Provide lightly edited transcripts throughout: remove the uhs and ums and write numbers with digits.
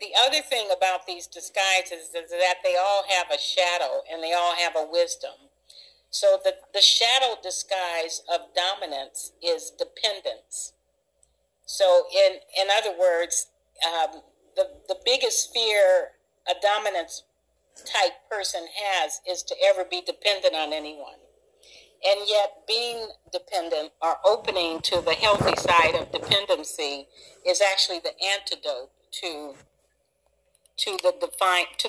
the other thing about these disguises is that they all have a shadow and they all have a wisdom. So the shadow disguise of dominance is dependence. So in other words, the biggest fear a dominance type person has is to ever be dependent on anyone. And yet being dependent or opening to the healthy side of dependency is actually the antidote to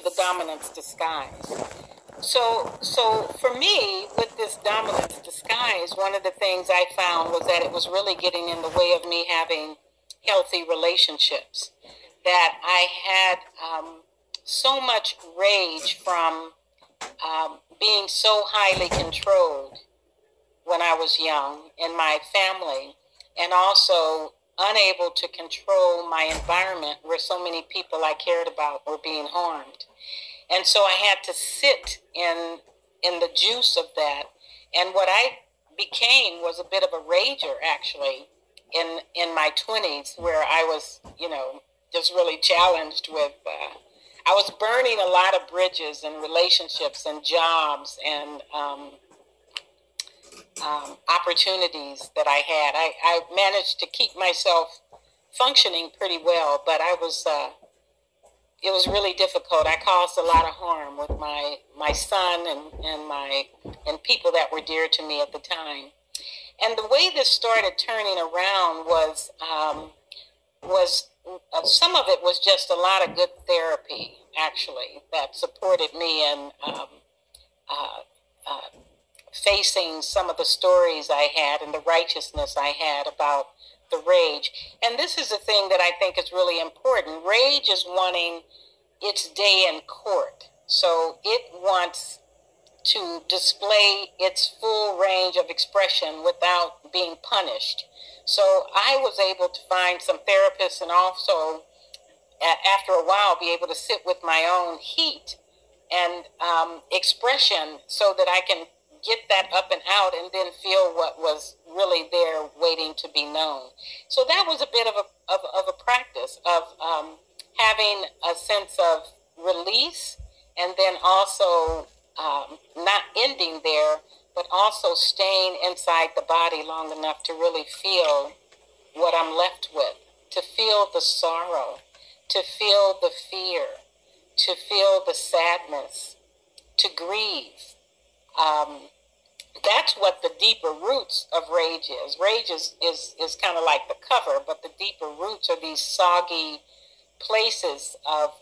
the dominance disguise. So for me, with this dominance disguise, one of the things I found was that it was really getting in the way of me having healthy relationships. That I had so much rage from being so highly controlled when I was young in my family, and also unable to control my environment where so many people I cared about were being harmed. And so I had to sit in the juice of that. And what I became was a bit of a rager, actually, in my 20s, where I was, just really challenged with, I was burning a lot of bridges and relationships and jobs and opportunities that I had. I managed to keep myself functioning pretty well, but it was really difficult. I caused a lot of harm with my son and people that were dear to me at the time. And the way this started turning around was some of it was just a lot of good therapy, actually, that supported me in facing some of the stories I had and the righteousness I had about the rage. And this is a thing that I think is really important. Rage is wanting its day in court. So it wants to display its full range of expression without being punished. So I was able to find some therapists and also, after a while, be able to sit with my own heat and expression so that I can get that up and out and then feel what was really there waiting to be known. So that was a bit of a practice of having a sense of release, and then also not ending there, but also staying inside the body long enough to really feel what I'm left with, to feel the sorrow, to feel the fear, to feel the sadness, to grieve. That's what the deeper roots of rage is. Rage is kind of like the cover, but the deeper roots are these soggy places of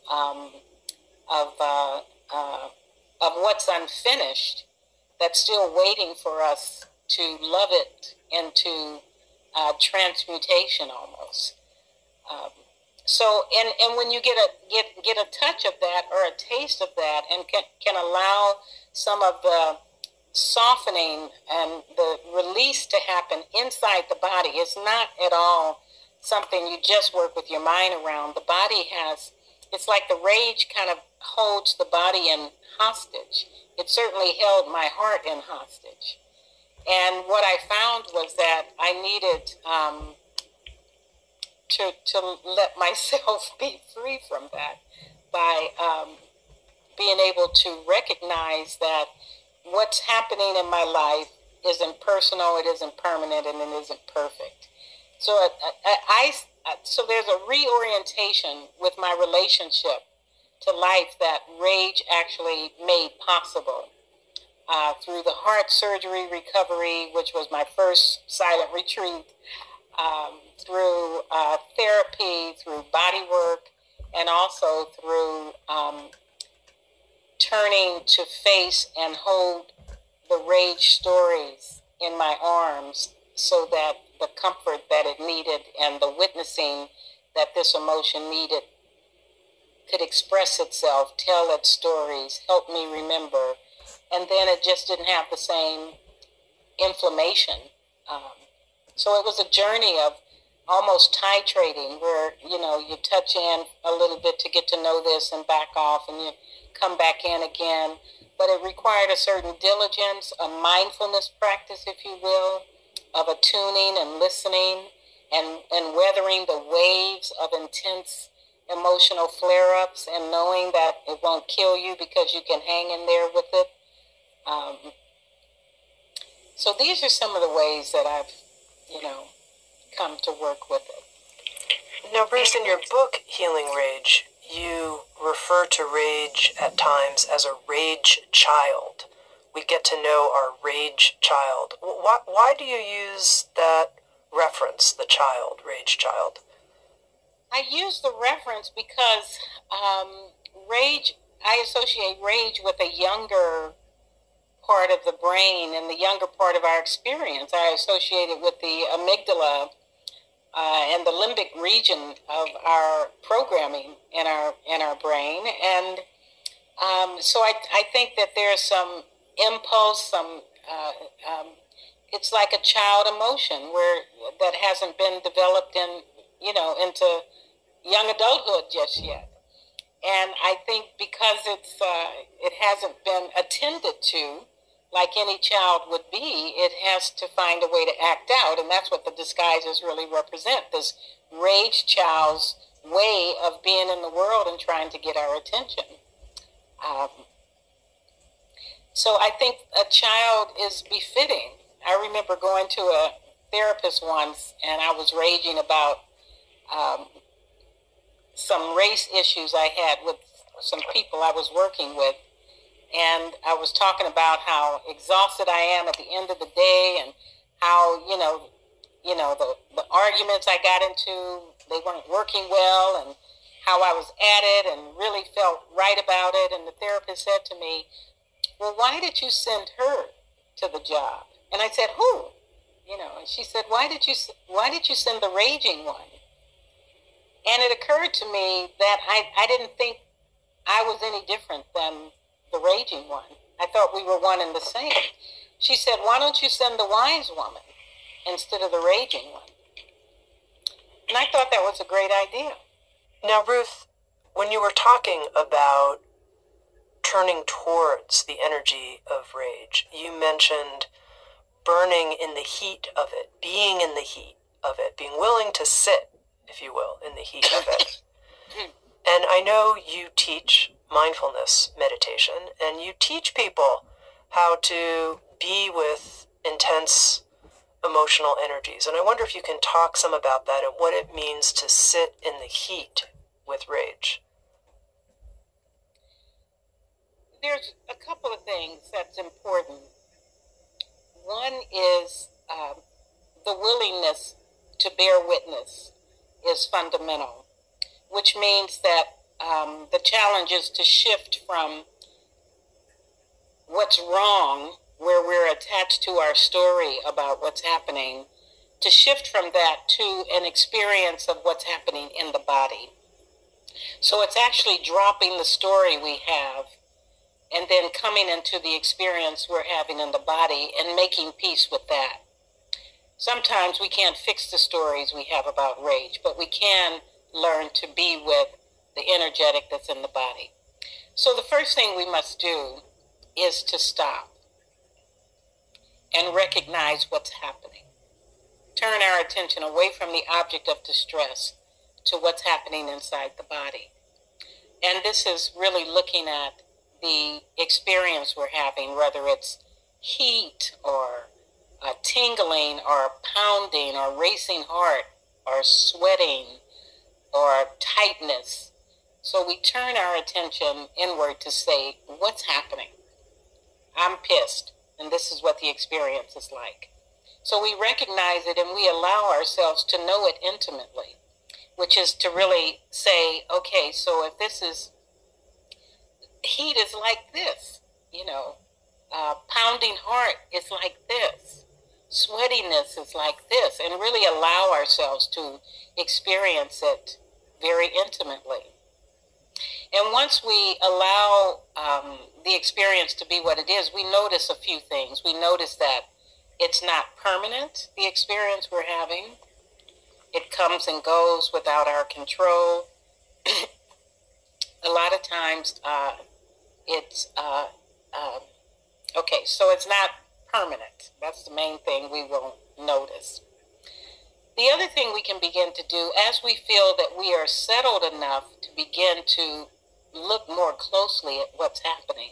what's unfinished that's still waiting for us to love it into transmutation almost. So when you get a touch of that or a taste of that, and can allow some of the softening and the release to happen inside the body, it's not at all something you just work with your mind around. The body it's like the rage kind of holds the body in hostage. It certainly held my heart in hostage. And what I found was that I needed to let myself be free from that by being able to recognize that what's happening in my life isn't personal, it isn't permanent, and it isn't perfect. So so there's a reorientation with my relationship to life that rage actually made possible through the heart surgery recovery, which was my first silent retreat, through therapy, through body work, and also through turning to face and hold the rage stories in my arms so that the comfort that it needed and the witnessing that this emotion needed could express itself, tell its stories, help me remember. And then it just didn't have the same inflammation. So it was a journey of almost titrating where, you touch in a little bit to get to know this and back off and you come back in again. But it required a certain diligence, a mindfulness practice, if you will, of attuning and listening and weathering the waves of intense emotional flare-ups and knowing that it won't kill you because you can hang in there with it. So these are some of the ways that I've, come to work with it. Now, Bruce, in your book, Healing Rage, you refer to rage at times as a rage child. We get to know our rage child. Why do you use that reference, the child, rage child? I use the reference because rage, I associate rage with a younger part of the brain and the younger part of our experience. I associate it with the amygdala and the limbic region of our programming in our brain. And so I think that there's some impulse, it's like a child emotion that hasn't been developed into young adulthood just yet. And I think because it hasn't been attended to like any child would be, it has to find a way to act out. And that's what the disguises really represent, this rage child's way of being in the world and trying to get our attention. So I think a child is befitting. I remember going to a therapist once, and I was raging about some race issues I had with some people I was working with. And I was talking about how exhausted I am at the end of the day, and how, the arguments I got into, they weren't working well, and how I was at it and really felt right about it. And the therapist said to me, well, why did you send her to the job? And I said, who? And she said, why did you send the raging one? And it occurred to me that I didn't think I was any different than the raging one. I thought we were one and the same. She said, why don't you send the wise woman instead of the raging one? And I thought that was a great idea. Now, Ruth, when you were talking about turning towards the energy of rage, you mentioned burning in the heat of it, being in the heat of it, being willing to sit, if you will, in the heat of it. And I know you teach mindfulness meditation, and you teach people how to be with intense emotional energies. And I wonder if you can talk some about that and what it means to sit in the heat with rage. There's a couple of things that's important. One is the willingness to bear witness is fundamental, which means that the challenge is to shift from what's wrong, where we're attached to our story about what's happening, to shift from that to an experience of what's happening in the body. So it's actually dropping the story we have and then coming into the experience we're having in the body and making peace with that. Sometimes we can't fix the stories we have about rage, but we can learn to be with the energetic that's in the body. So the first thing we must do is to stop and recognize what's happening. Turn our attention away from the object of distress to what's happening inside the body. And this is really looking at the experience we're having, whether it's heat or a tingling or a pounding or racing heart or sweating or tightness. So we turn our attention inward to say, what's happening? I'm pissed, and this is what the experience is like. So we recognize it and we allow ourselves to know it intimately, which is to really say, okay, so if this is, heat is like this, pounding heart is like this, sweatiness is like this, and really allow ourselves to experience it very intimately. And once we allow the experience to be what it is, we notice a few things. We notice that it's not permanent, the experience we're having. It comes and goes without our control. A lot of times okay, so it's not permanent. That's the main thing we will notice. The other thing we can begin to do as we feel that we are settled enough to begin to look more closely at what's happening,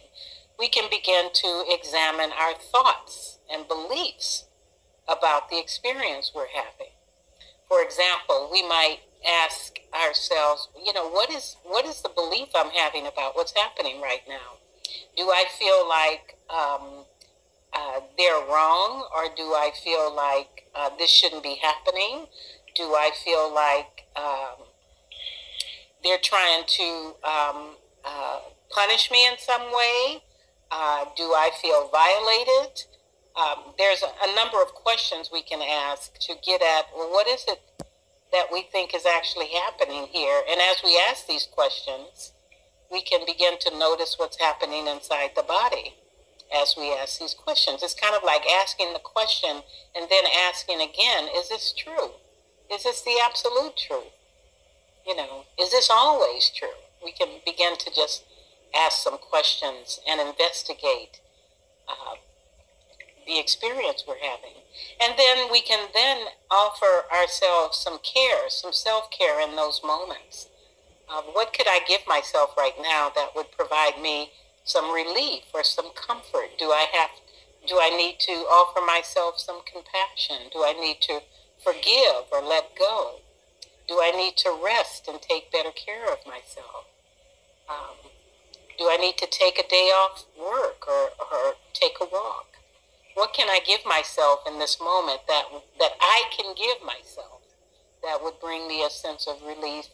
we can begin to examine our thoughts and beliefs about the experience we're having. For example, we might ask ourselves, what is the belief I'm having about what's happening right now? Do I feel like they're wrong, or do I feel like this shouldn't be happening? Do I feel like they're trying to punish me in some way? Do I feel violated? There's a number of questions we can ask to get at, well, what is it that we think is actually happening here? And as we ask these questions, we can begin to notice what's happening inside the body as we ask these questions. It's kind of like asking the question and then asking again, is this true? Is this the absolute truth? Is this always true? We can begin to just ask some questions and investigate the experience we're having. And then we can then offer ourselves some care, some self-care in those moments. What could I give myself right now that would provide me some relief or some comfort? Do I need to offer myself some compassion? Do I need to forgive or let go? Do I need to rest and take better care of myself? Do I need to take a day off work or take a walk? What can I give myself in this moment that I can give myself that would bring me a sense of relief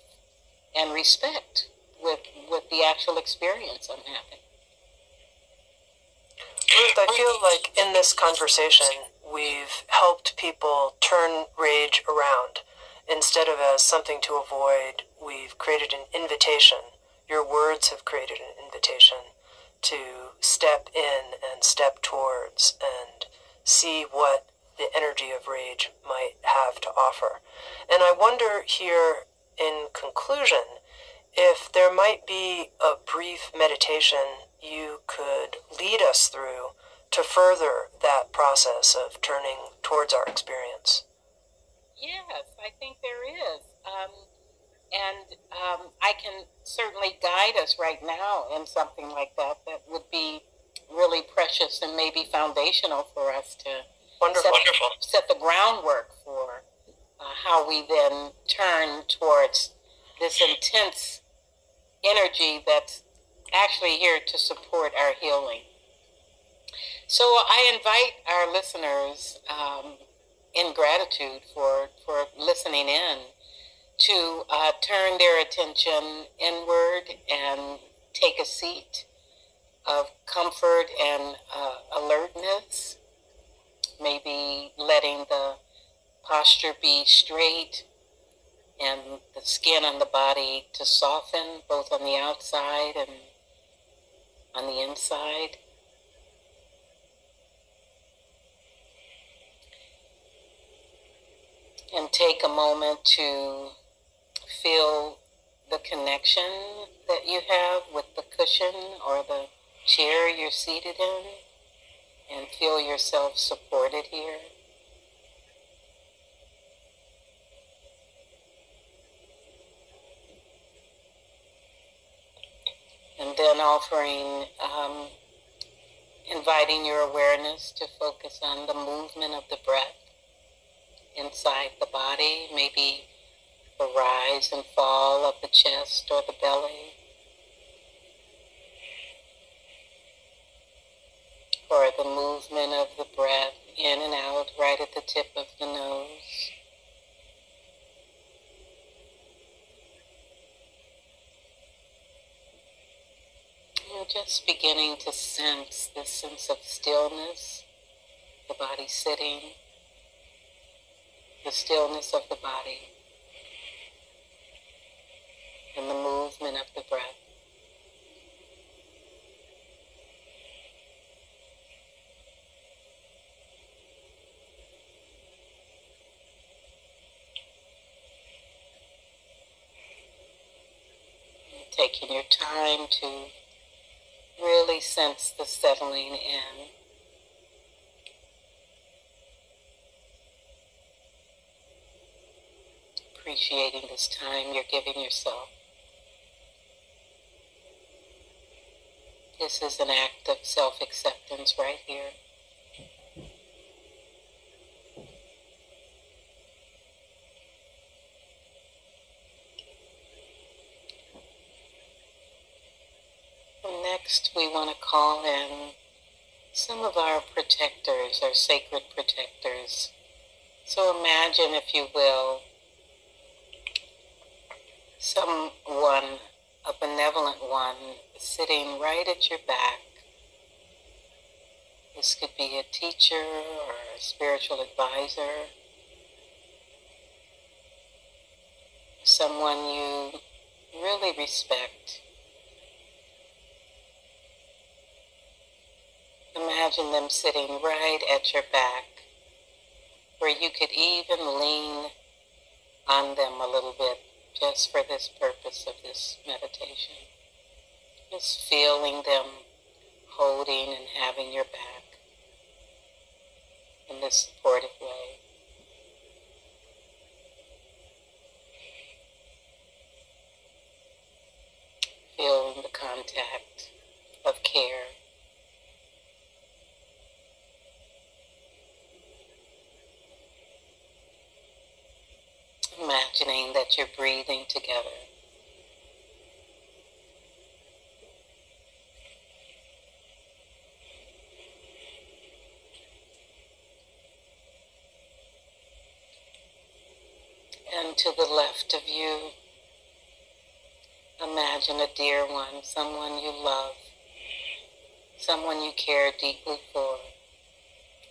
and respect with the actual experience I'm having? Ruth, I feel like in this conversation, we've helped people turn rage around. Instead of as something to avoid, we've created an invitation. Your words have created an invitation to step in and step towards and see what the energy of rage might have to offer. And I wonder here, in conclusion, if there might be a brief meditation you could lead us through to further that process of turning towards our experience. Yes, I think there is. I can certainly guide us right now in something like that would be really precious and maybe foundational for us to set the groundwork for how we then turn towards this intense energy that's actually here to support our healing. So I invite our listeners in gratitude for listening in to turn their attention inward and take a seat of comfort and alertness, maybe letting the posture be straight and the skin on the body to soften both on the outside and on the inside. And take a moment to feel the connection that you have with the cushion or the chair you're seated in, and feel yourself supported here. And then inviting your awareness to focus on the movement of the breath inside the body, maybe the rise and fall of the chest or the belly, or the movement of the breath in and out right at the tip of the nose. And just beginning to sense this sense of stillness, the body sitting, the stillness of the body, and the movement of the breath. And taking your time to really sense the settling in. appreciating this time you're giving yourself. This is an act of self-acceptance right here. And next, we want to call in some of our protectors, our sacred protectors. So imagine, if you will, someone, a benevolent one, sitting right at your back. This could be a teacher or a spiritual advisor, someone you really respect. Imagine them sitting right at your back, where you could even lean on them a little bit, just for this purpose of this meditation. Just feeling them holding and having your back in this supportive way. Feeling the contact of care. Imagining that you're breathing together. And to the left of you, imagine a dear one, someone you love, someone you care deeply for,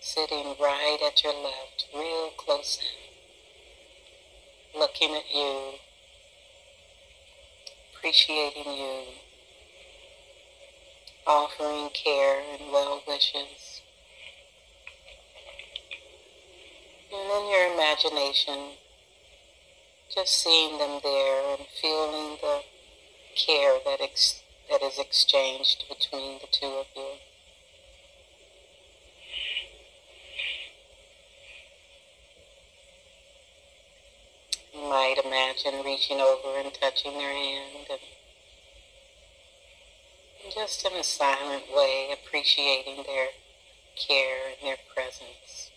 sitting right at your left, real close in, looking at you, appreciating you, offering care and well wishes. And in your imagination, just seeing them there and feeling the care that is exchanged between the two of you. You might imagine reaching over and touching their hand, and just in a silent way appreciating their care and their presence.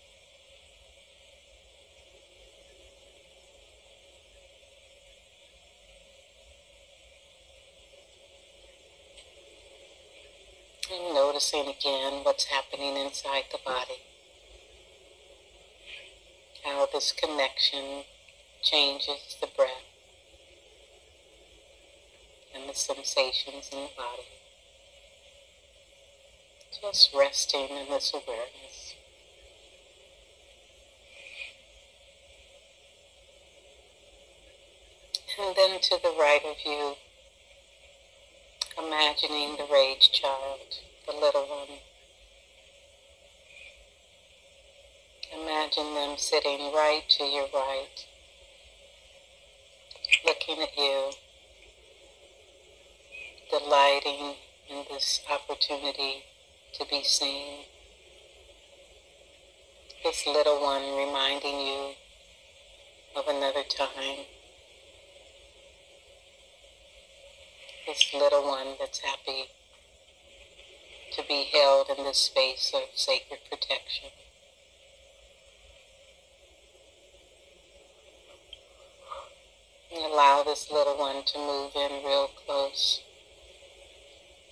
And noticing again what's happening inside the body. How this connection changes the breath and the sensations in the body. Just resting in this awareness. And then to the right of you, imagining the rage child, the little one. Imagine them sitting right to your right, looking at you, delighting in this opportunity to be seen. This little one reminding you of another time. This little one that's happy to be held in this space of sacred protection. And allow this little one to move in real close.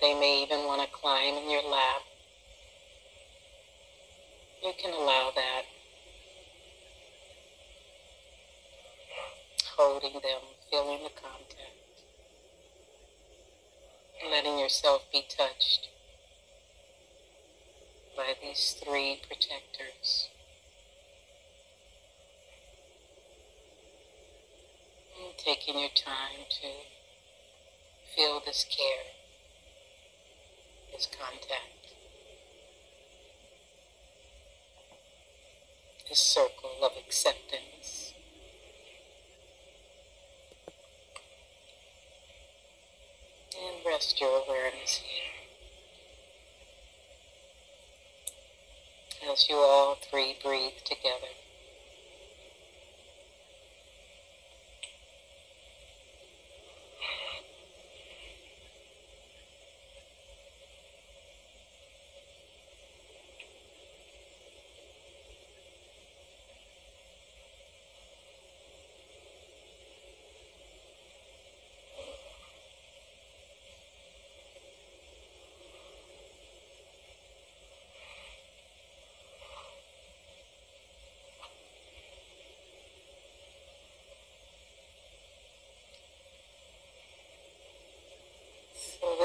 They may even want to climb in your lap. You can allow that. Holding them, feeling the contact. Letting yourself be touched by these three protectors. And taking your time to feel this care, this contact, this circle of acceptance. And rest your awareness here. As you all three breathe together.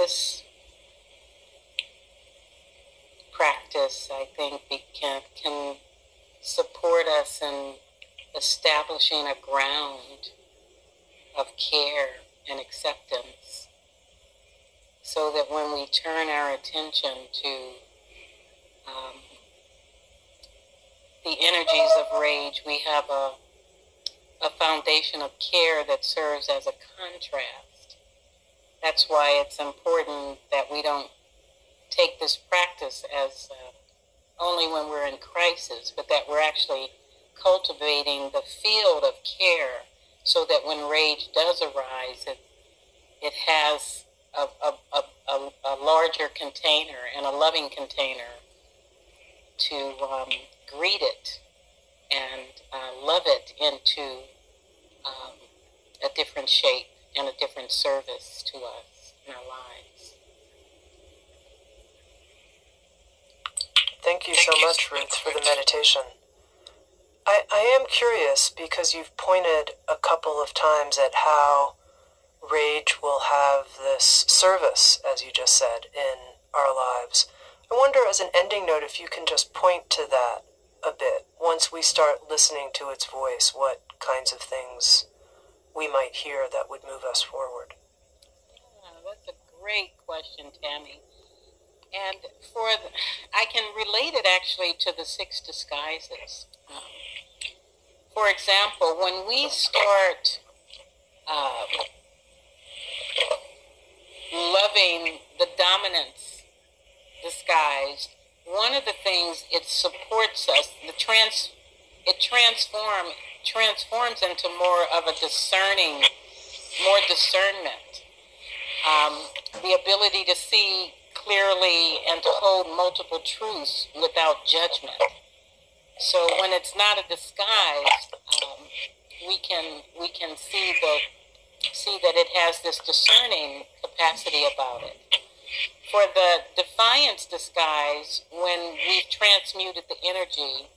this practice, I think, can support us in establishing a ground of care and acceptance, so that when we turn our attention to the energies of rage, we have a foundation of care that serves as a contrast. That's why it's important that we don't take this practice as only when we're in crisis, but that we're actually cultivating the field of care, so that when rage does arise, it has a larger container and a loving container to greet it and love it into a different shape and a different service to us in our lives. Thank you so much, Ruth, for the meditation. I am curious, because you've pointed a couple of times at how rage will have this service, as you just said, in our lives. I wonder, as an ending note, if you can just point to that a bit. Once we start listening to its voice, what kinds of things we might hear that would move us forward? Yeah, that's a great question, Tammy. And I can relate it actually to the 6 disguises. For example, when we start loving the dominance disguise, one of the things it supports us, it transforms into more of a discerning, more discernment, the ability to see clearly and to hold multiple truths without judgment. So when it's not a disguise, we can see that it has this discerning capacity about it. For the defiance disguise, when we've transmuted the energy,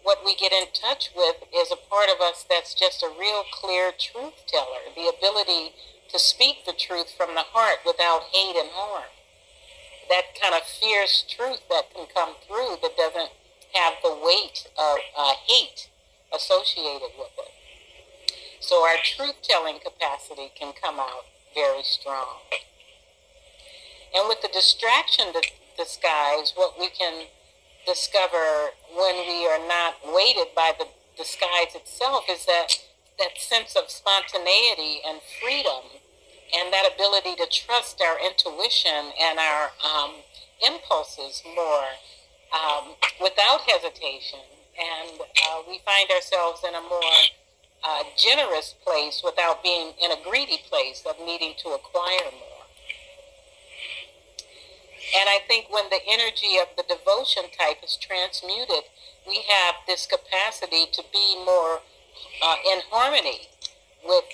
what we get in touch with is a part of us that's just a real clear truth teller, the ability to speak the truth from the heart without hate and harm. That kind of fierce truth that can come through that doesn't have the weight of hate associated with it. So our truth-telling capacity can come out very strong. And with the distraction disguise, what we can discover when we are not weighted by the disguise itself is that sense of spontaneity and freedom, and that ability to trust our intuition and our impulses more without hesitation. And we find ourselves in a more generous place without being in a greedy place of needing to acquire more. And I think when the energy of the devotion type is transmuted, we have this capacity to be more in harmony with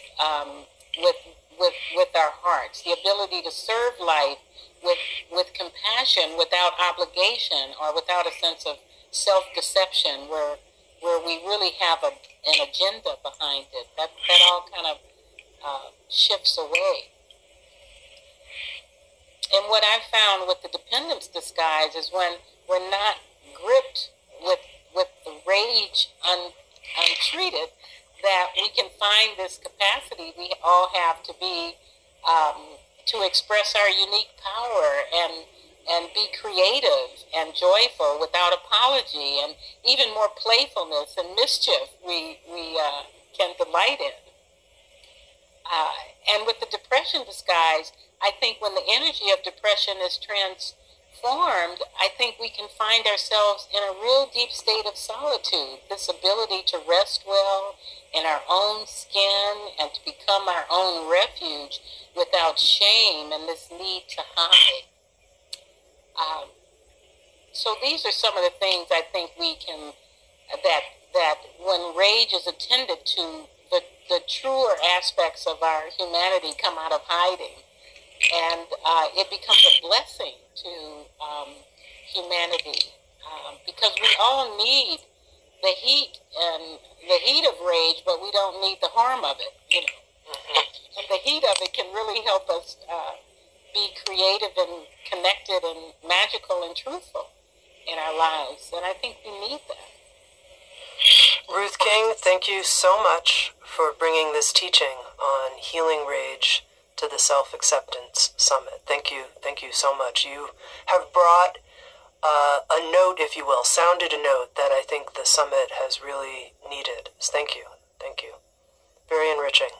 our hearts, the ability to serve life with compassion, without obligation or without a sense of self-deception, where we really have an agenda behind it. That all kind of shifts away. And what I found with the dependence disguise is when we're not gripped with the rage untreated, that we can find this capacity we all have to be to express our unique power and be creative and joyful without apology, and even more playfulness and mischief we can delight in. And with the depression disguise, I think when the energy of depression is transformed, I think we can find ourselves in a real deep state of solitude, this ability to rest well in our own skin and to become our own refuge without shame and this need to hide. So these are some of the things I think we can, that when rage is attended to, the truer aspects of our humanity come out of hiding, and it becomes a blessing to humanity, because we all need the heat of rage, but we don't need the harm of it. And the heat of it can really help us be creative and connected and magical and truthful in our lives. And I think we need that. Ruth King, thank you so much for bringing this teaching on healing rage to the Self-Acceptance Summit. Thank you so much. You have brought a note, if you will, sounded a note that I think the summit has really needed. Thank you. Very enriching.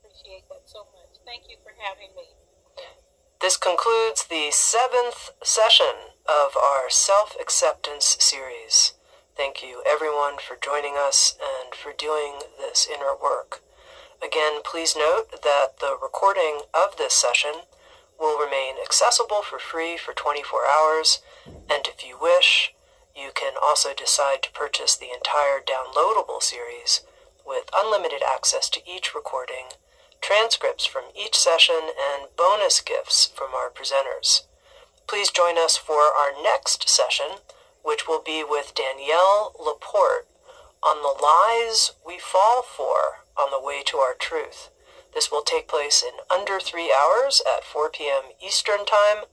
Appreciate that so much. Thank you for having me. This concludes the 7th session of our Self-Acceptance series. Thank you, everyone, for joining us and for doing this inner work. Again, please note that the recording of this session will remain accessible for free for 24 hours, and if you wish, you can also decide to purchase the entire downloadable series with unlimited access to each recording, transcripts from each session, and bonus gifts from our presenters. Please join us for our next session, which will be with Danielle Laporte on the lies we fall for on the way to our truth. This will take place in under 3 hours at 4 p.m. Eastern Time.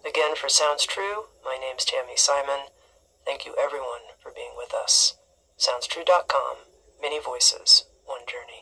Again, for Sounds True, my name's Tammy Simon. Thank you, everyone, for being with us. SoundsTrue.com. Many voices, one journey.